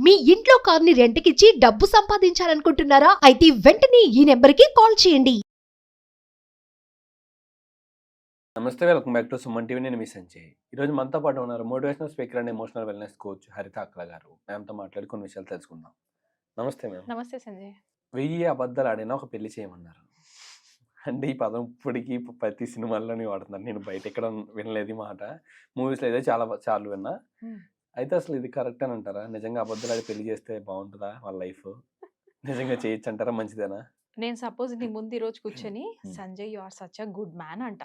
మీ ఇంట్లో కార్ని రెంట్కిచ్చి డబ్బు సంపాదించాలనుకుంటున్నారా? అయితే వెంటనే ఈ నెంబర్కి కాల్ చేయండి. నమస్తే, welcome back to Suman TV. నేను మీ సంజయ్. ఈరోజు మనతో పాటు ఉన్నారు motivational speaker and emotional wellness coach హరిత అక్కల గారు. మ్యామ్తో మాట్లాడి కొన్ని విషయాలు తెలుసుకుందాం. నమస్తే మ్యామ్. నమస్తే సంజయ్. 1000 అబద్ధాలు ఆడినా ఒక పెళ్లి చేయమన్నారు. అంటే ఈ పదం ఇప్పటికీ ప్రతి సినిమాల్లోనే వాడుతున్నారు. నేను బయట ఎక్కడ వినలేదు ఈ మాట. మూవీస్లో అయితే చాలా విన్నా. అయితే అసలు ఇది కరెక్ట్ అని అంటారా? నిజంగా అబద్ధాలు ఆడి పెళ్లి చేస్తే బాగుంటుందా వాళ్ళ లైఫ్? నిజంగా చేయొచ్చు అంటారా? మంచిదేనా? నేను సపోజ్ నీ ముందు ఈరోజు కూర్చొని Sanjay you are such a good man అంట,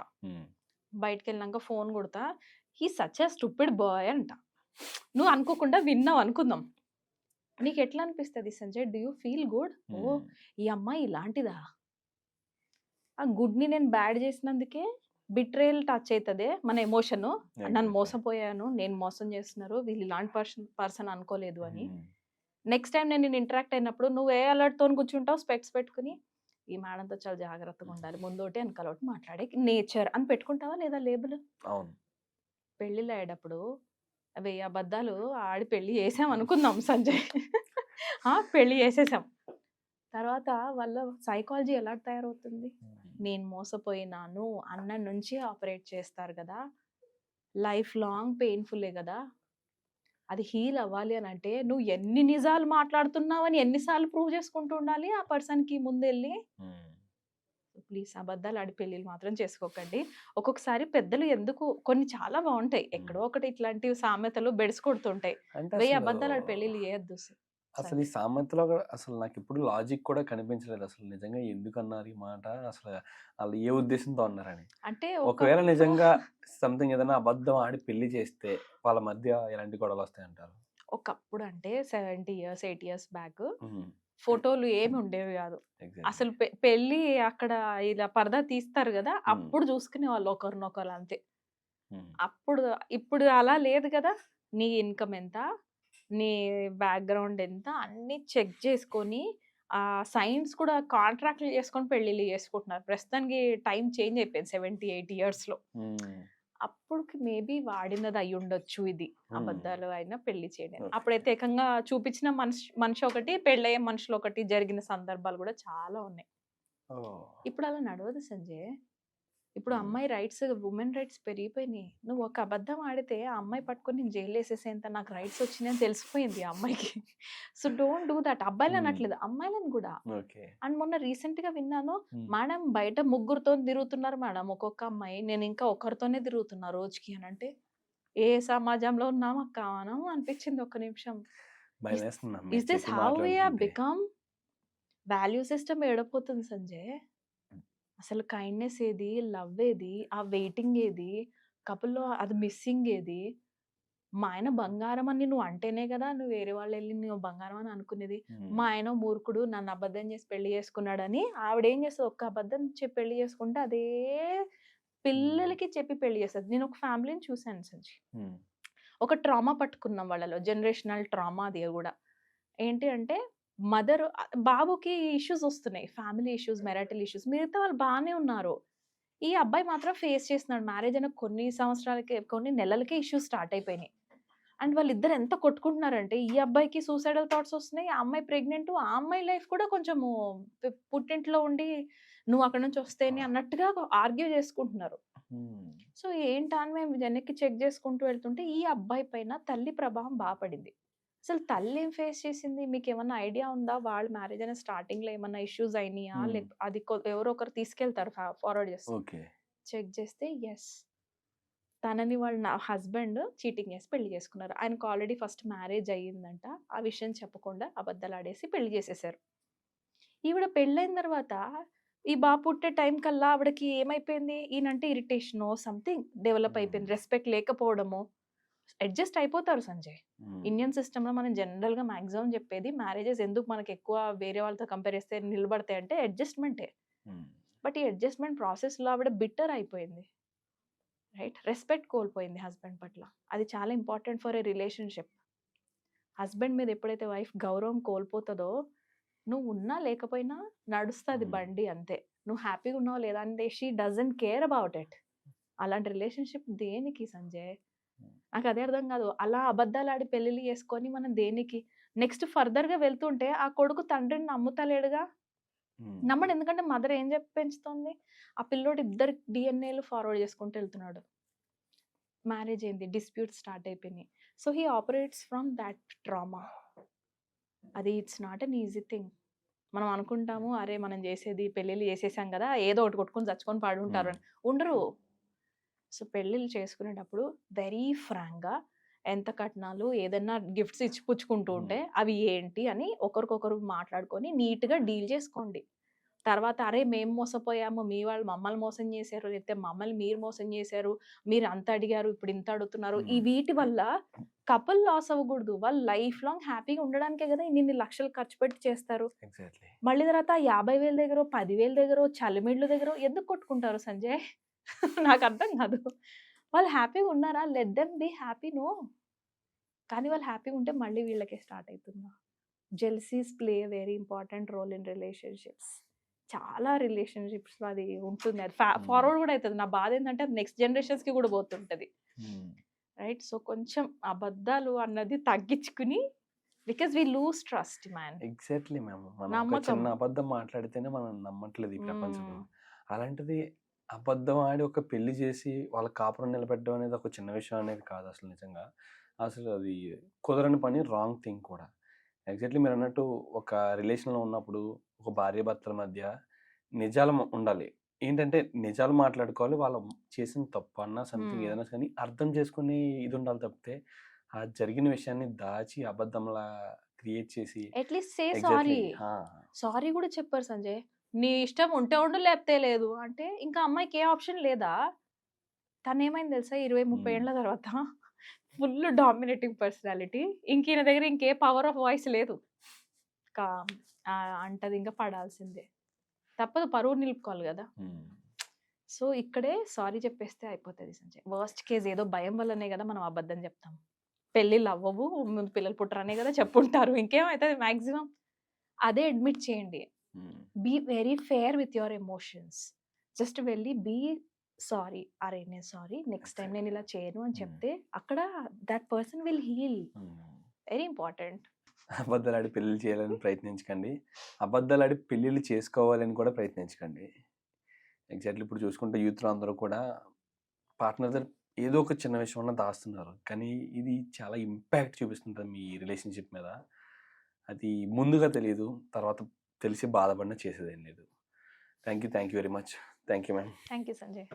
బయటకు వెళ్ళినాక ఫోన్ కొడతా he such a stupid boy అంట, నువ్వు అనుకోకుండా విన్నావు అనుకుందాం, నీకు ఎట్లా అనిపిస్తుంది Sanjay? Do you feel good? ఓ ఈ అమ్మాయి ఇలాంటిదా? ఆ గుడ్ని నేను బ్యాడ్ చేసినందుకే బిట్రేయల్ టచ్ అవుతుంది మన ఎమోషన్. నన్ను మోసపోయాను, నేను మోసం చేస్తున్నారు, వీళ్ళు ఇలాంటి పర్సన్ అనుకోలేదు అని. నెక్స్ట్ టైం నేను ఇంటరాక్ట్ అయినప్పుడు నువ్వు ఏ అలర్ట్తో కూర్చుంటావు, స్పెక్ట్స్ పెట్టుకుని ఈ మేడంతో చాలా జాగ్రత్తగా ఉండాలి, ముందోటి వెనకాలటి మాట్లాడే నేచర్ అని పెట్టుకుంటావా లేదా లేబుల్? అవును. పెళ్ళిళ్ళు అయ్యేటప్పుడు 1000 అబద్ధాలు ఆడి పెళ్లి చేసాం అనుకుందాం సంజయ్. పెళ్లి చేసేసాం, తర్వాత వాళ్ళ సైకాలజీ ఎలా తయారవుతుంది? నేను మోసపోయినాను అన్న నుంచి ఆపరేట్ చేస్తారు కదా, లైఫ్ లాంగ్ పెయిన్ఫుల్లే కదా. అది హీల్ అవ్వాలి అని అంటే నువ్వు ఎన్ని నిజాలు మాట్లాడుతున్నావని ఎన్నిసార్లు ప్రూవ్ చేసుకుంటూ ఉండాలి ఆ పర్సన్కి ముందెళ్ళి. ప్లీజ్ అబద్ధాలు ఆడి పెళ్ళిళ్ళు మాత్రం చేసుకోకండి. ఒక్కొక్కసారి పెద్దలు ఎందుకు కొన్ని చాలా బాగుంటాయి, ఎక్కడో ఒకటి ఇట్లాంటి సామెతలు బెడిసి కొడుతుంటాయి. 1000 అబద్ధాలు ఆడి పెళ్ళిళ్ళు చేయొద్దు. అసలు ఈ సామెతలో కూడా అసలు నాకు ఇప్పుడు లాజిక్ కూడా కనిపించలేదు. అసలు నిజంగా ఎందుకు అన్నారు ఈ మాట, అసలు వాళ్ళు ఏ ఉద్దేశంతో అన్నారని. అంటే ఒకవేళ నిజంగా సంథింగ్ ఏదైనా అబద్ధం ఆడి పెళ్లి చేస్తే వాళ్ళ మధ్య ఎలాంటి గొడవలు వస్తాయంటారు? ఒకప్పుడు అంటే 70 years 8 years బ్యాక్ ఫోటోలు ఏమి ఉండేవి కాదు. అసలు పెళ్లి అక్కడ ఇలా పరదా తీస్తారు కదా, అప్పుడు చూసుకునే వాళ్ళు ఒకరినొకరు అంతే. అప్పుడు ఇప్పుడు అలా లేదు కదా. నీ ఇన్కమ్ ఎంత, నీ బ్యాక్గ్రౌండ్ ఎంత, అన్ని చెక్ చేసుకొని ఆ సైన్స్ కూడా కాంట్రాక్ట్లు చేసుకొని పెళ్లిళ్ళు చేసుకుంటున్నారు. ప్రస్తుతానికి టైం చేంజ్ అయిపోయింది 70-80 yearsలో. అప్పుడుకి మేబీ వాడినది అయి ఉండొచ్చు ఇది, అబద్ధాలు అయినా పెళ్లి చేయడం. అప్పుడైతే ఏకంగా చూపించిన మనిషి ఒకటి, పెళ్ళయ్యే మనుషులు ఒకటి జరిగిన సందర్భాలు కూడా చాలా ఉన్నాయి. ఇప్పుడు అలా నడవదు సంజయ్. ఇప్పుడు అమ్మాయి రైట్స్, ఉమెన్ రైట్స్ పెరిగిపోయినాయి. నువ్వు ఒక అబద్ధం ఆడితే ఆ అమ్మాయి పట్టుకొని నేను జైలు వేసేసేంత నాకు రైట్స్ వచ్చినాయని తెలిసిపోయింది ఆ అమ్మాయికి. So don't do that. అబ్బాయిలు అనట్లేదు, అమ్మాయిలను కూడా. అండ్ మొన్న రీసెంట్ గా విన్నాను, మేడం బయట ముగ్గురుతో తిరుగుతున్నారు మేడం ఒక్కొక్క అమ్మాయి, నేను ఇంకా ఒకరితోనే తిరుగుతున్నా రోజుకి అని అంటే ఏ సమాజంలో ఉన్నామా కాను అనిపించింది ఒక్క నిమిషం. Is this how we have become? Value system ఏడపోతుంది సంజయ్. అసలు కైండ్నెస్ ఏది, లవ్ ఏది, ఆ వెయిటింగ్ ఏది, కపుల్లో అది మిస్సింగ్ ఏది? మా ఆయన బంగారం అని నువ్వు అంటేనే కదా నువ్వు వేరే వాళ్ళు వెళ్ళి నువ్వు బంగారం అని అనుకునేది. మా ఆయన మూర్ఖుడు నన్ను అబద్ధం చేసి పెళ్లి చేసుకున్నాడని ఆవిడేం చేస్తుంది, ఒక్క అబద్ధం చెప్పి పెళ్లి చేసుకుంటే అదే పిల్లలకి చెప్పి పెళ్లి చేస్తుంది. నేను ఒక ఫ్యామిలీని చూశాను సంజయ్, ఒక ట్రామా పట్టుకున్నాం వాళ్ళలో, జనరేషనల్ ట్రామా. అది కూడా ఏంటి అంటే మదర్ బాబుకి ఇష్యూస్ వస్తున్నాయి, ఫ్యామిలీ ఇష్యూస్, మెరైటల్ ఇష్యూస్. మిగతా వాళ్ళు బాగానే ఉన్నారు, ఈ అబ్బాయి మాత్రం ఫేస్ చేస్తున్నాడు. మ్యారేజ్ అయిన కొన్ని సంవత్సరాలకి, కొన్ని నెలలకే ఇష్యూస్ స్టార్ట్ అయిపోయినాయి. అండ్ వాళ్ళిద్దరు ఎంత కొట్టుకుంటున్నారంటే ఈ అబ్బాయికి సూసైడల్ థాట్స్ వస్తున్నాయి, ఆ అమ్మాయి ప్రెగ్నెంట్, ఆ అమ్మాయి లైఫ్ కూడా కొంచెము పుట్టింట్లో ఉండి నువ్వు అక్కడ నుంచి వస్తేనే అన్నట్టుగా ఆర్గ్యూ చేసుకుంటున్నారు. సో ఏంటా అని మేము వెనక్కి చెక్ చేసుకుంటూ వెళ్తుంటే ఈ అబ్బాయి పైన తల్లి ప్రభావం బాగా పడింది. అసలు తల్లి ఏం ఫేస్ చేసింది, మీకు ఏమన్నా ఐడియా ఉందా? వాళ్ళు మ్యారేజ్ అయిన స్టార్టింగ్లో ఏమన్నా ఇష్యూస్ అయినాయా, లేక అది ఎవరో ఒకరు తీసుకెళ్తారు ఫార్వర్డ్ చేస్తారు. చెక్ చేస్తే ఎస్, తనని వాళ్ళ హస్బెండ్ చీటింగ్ చేసి పెళ్లి చేసుకున్నారు. ఆయనకు ఆల్రెడీ ఫస్ట్ మ్యారేజ్ అయ్యిందంట, ఆ విషయం చెప్పకుండా అబద్ధాలు ఆడేసి పెళ్లి చేసేసారు. ఈవిడ పెళ్ళైన తర్వాత ఈ బాబు పుట్టే టైం కల్లా ఆవిడకి ఏమైపోయింది, ఈయనంటే ఇరిటేషనో సంథింగ్ డెవలప్ అయిపోయింది, రెస్పెక్ట్ లేకపోవడము. అడ్జస్ట్ అయిపోతారు సంజయ్. ఇండియన్ సిస్టంలో మనం జనరల్గా మ్యాక్సిమం చెప్పేది మ్యారేజెస్ ఎందుకు మనకి ఎక్కువ వేరే వాళ్ళతో కంపేర్ చేస్తే నిలబడతాయి అంటే అడ్జస్ట్మెంటే. బట్ ఈ అడ్జస్ట్మెంట్ ప్రాసెస్లో ఆవిడ బిట్టర్ అయిపోయింది, రైట్? రెస్పెక్ట్ కోల్పోయింది హస్బెండ్ పట్ల. అది చాలా important for a relationship. Husband మీద ఎప్పుడైతే వైఫ్ గౌరవం కోల్పోతుందో, నువ్వు ఉన్నా లేకపోయినా నడుస్తుంది బండి అంతే. నువ్వు హ్యాపీగా ఉన్నావు లేదా అంటే she doesn't care about it. అలాంటి రిలేషన్షిప్ దేనికి సంజయ్? నాకు అదే అర్థం కాదు. అలా అబద్ధాలు ఆడి పెళ్ళిళ్ళు చేసుకొని మనం దేనికి? నెక్స్ట్ ఫర్దర్‌గా వెళ్తుంటే ఆ కొడుకు తండ్రిని నమ్ముతలేడుగా. నమ్మడు. ఎందుకంటే మదర్ ఏం చెప్పి పెంచుతోంది? ఆ పిల్లోడు ఇద్దరి డీఎన్ఏలు ఫార్వర్డ్ చేసుకుంటూ వెళ్తున్నాడు. మ్యారేజ్ అయింది. డిస్ప్యూట్స్ స్టార్ట్ అయిపోయినాయి. So, he operates from thought trauma. అది it's not an easy thing. మనం అనుకుంటాము, అరే మనం చేసేది పెళ్ళిళ్ళు చేసేసాం కదా! ఏదో ఒకటి కొట్టుకొని చచ్చుకొని పడుంటారు అని. ఉండరు. సో, పెళ్ళిళ్ళు చేసుకునేటప్పుడు వెరీ ఫ్రాంక్‌గా ఎంత కట్నాలు, ఏదన్నా గిఫ్ట్స్ ఇచ్చి పుచ్చుకుంటూ ఉంటే అవి ఏంటి అని ఒకరికొకరు మాట్లాడుకొని నీట్‌గా డీల్ చేసుకోండి. తర్వాత అరే మేము మోసపోయాము, మీ వాళ్ళు మమ్మల్ని మోసం చేశారు, లేకపోతే మమ్మల్ని మీరు మోసం చేశారు, మీరు అంత అడిగారు, ఇప్పుడు ఇంత అడుగుతున్నారు. ఈ వీటి వల్ల కపుల్ లాస్ అవ్వకూడదు. వాళ్ళు లైఫ్ లాంగ్ హ్యాపీగా ఉండడానికే కదా ఇన్ని లక్షలు ఖర్చు పెట్టి చేస్తారు. ఎగ్జాక్ట్లీ. మళ్ళీ తర్వాత 50,000 దగ్గర 10,000 దగ్గర చలిమిడ్ల దగ్గర ఎందుకు కొట్టుకుంటారు సంజయ్? నాకు అర్థం కాదు. వాళ్ళు హ్యాపీగా ఉన్నారా? Let them be happy. No. కానీ వాళ్ళు హ్యాపీగా ఉంటే మళ్ళీ వీళ్ళకే స్టార్ట్ అవుతుందా? Jealousies play very important role in relationships. చాలా రిలేషన్షిప్స్లో అది ఉంటుంది. అది ఫార్వర్డ్ కూడా అవుతుంది. నా బాధ ఏంటంటే అది నెక్స్ట్ జనరేషన్స్కి కూడా పోతుంటుంది. రైట్. సో కొంచెం అబద్ధాలు అన్నది తగ్గించుకుని, because we lose trust man. Exactly ma'am. మనం ఒక నమ్మకం. చిన్న అబద్ధం మాట్లాడితేనే మనం నమ్మట్లేదు ఈ ప్రపంచంలో. అలాంటిది అబద్ధం ఆడి ఒక పెళ్లి చేసి వాళ్ళ కాపురం నిలబెట్టడం అనేది ఒక చిన్న విషయం అనేది కాదు అసలు నిజంగా. అసలు అది కుదరని పని, రాంగ్ థింగ్ కూడా. ఎగ్జాక్ట్లీ మీరు అన్నట్టు ఒక రిలేషన్లో ఉన్నప్పుడు ఒక భార్య భర్తల మధ్య నిజాలు ఉండాలి. ఏంటంటే నిజాలు మాట్లాడుకోవాలి. వాళ్ళు చేసిన తప్పు అన్నా సంథింగ్ ఏదైనా కానీ అర్థం చేసుకుని ఇది ఉండాలి తప్పితే ఆ జరిగిన విషయాన్ని దాచి అబద్ధంలా క్రియేట్ చేసి అట్లీస్ట్ సే ఎగ్జాక్ట్లీ. సారీ. సారీ కూడా చెప్పారు సంజయ్. నీ ఇష్టం ఉంటే ఉండు, లేకపోతే లేదు అంటే ఇంకా అమ్మాయికి ఏ ఆప్షన్ లేదా? తను ఏమైంది తెలుసా? 20-30 ఏళ్ల తర్వాత ఫుల్ డామినేటింగ్ పర్సనాలిటీ. ఇంక ఈయన దగ్గర ఇంకే పవర్ ఆఫ్ వాయిస్ లేదు. అంటది ఇంకా పడాల్సిందే. తప్పదు, పరువు నిలుపుకోవాలి కదా. సో ఇక్కడే సారీ చెప్పేస్తే అయిపోతుంది సంజయ్. వర్స్ట్ కేస్ ఏదో భయం వల్లనే కదా మనం అబద్ధం చెప్తాం. పెళ్ళిళ్ళు అవ్వవు, ముందు పిల్లలు పుట్టరనే కదా చెప్పుంటారు. ఇంకేమవుతుంది మాక్సిమం. అదే అడ్మిట్ చేయండి. Be very fair with your emotions. Just వెళ్ళి బీ సారీ, అరే నేను సారీ, నెక్స్ట్ టైం నేను ఇలా చేయను అని చెప్తే అక్కడ that person will heal. Very important. అబద్ధాలాడి పెళ్ళిళ్ళు చేయాలని ప్రయత్నించకండి. అబద్ధాలాడి పెళ్ళిళ్ళు చేసుకోవాలని కూడా ప్రయత్నించకండి. ఎగ్జాక్ట్లీ ఇప్పుడు చూసుకుంటే యూత్లో అందరూ కూడా పార్ట్నర్ దగ్గర ఏదో ఒక చిన్న విషయంలో దాస్తున్నారు. కానీ ఇది చాలా ఇంపాక్ట్ చూపిస్తుంటుంది మీ రిలేషన్షిప్ మీద. అది ముందుగా తెలియదు, తర్వాత తెలిసి బాధపడినా చేసేదేం లేదు. Thank you very much. Thank you ma'am. Thank you Sanjay.